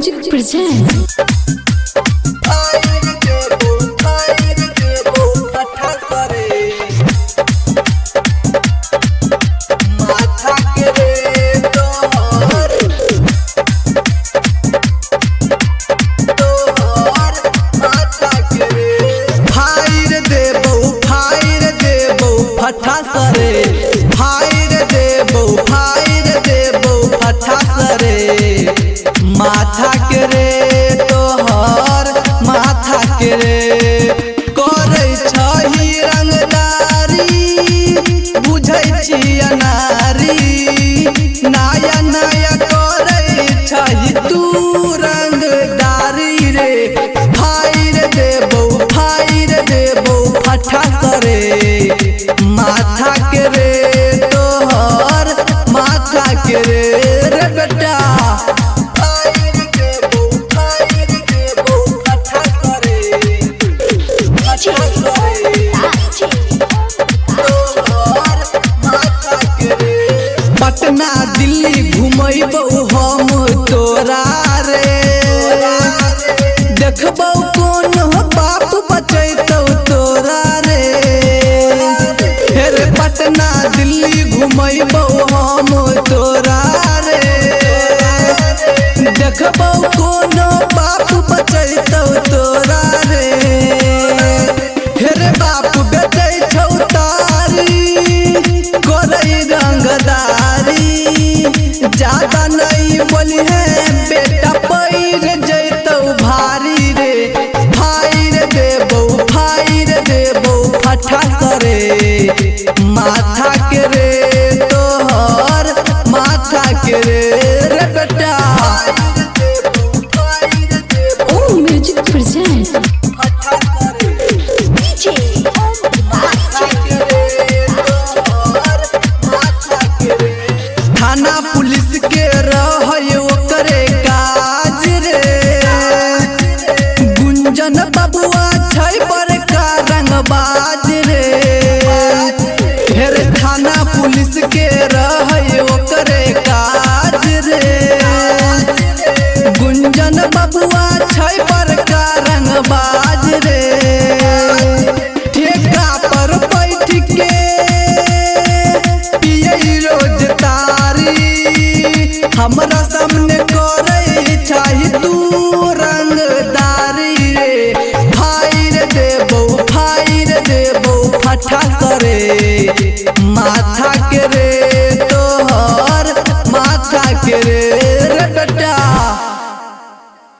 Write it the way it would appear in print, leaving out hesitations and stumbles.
music present फटा सरे fire देबो फटा सरे माथा के रे तोहर माथा के रे करे छही रंगदारी बुझै छी अनारी नया नया करे छही तू रंगदारी रे फायर देबो फटा सरे माथा के रे तोहर माथा के रे बेटा पटना दिल्ली घुमैबो हम तोरा रे देखबो कौन बाप बचैतौ तोरा रे फिर पटना दिल्ली घुमैबो हम तोरा रे देखबो कौन बाप बचैतौ तोरा रे फिर बाप बेचै छौ तारी करै रंगदारी ज्यादा नहीं बोली है बेटा पैर जैतौ भारी रे फायर देबो फटा सरे माथा के रे तोहर माथा के रे बेटा ओ म्यूजिक प्रेजेंट थाना पुलिस के रहय ओकरे काज रे गुंजन बबुआ छै बड़का रंगबाज रे फिर थाना पुलिस के रहय ओकरे काज रे गुंजन बबुआ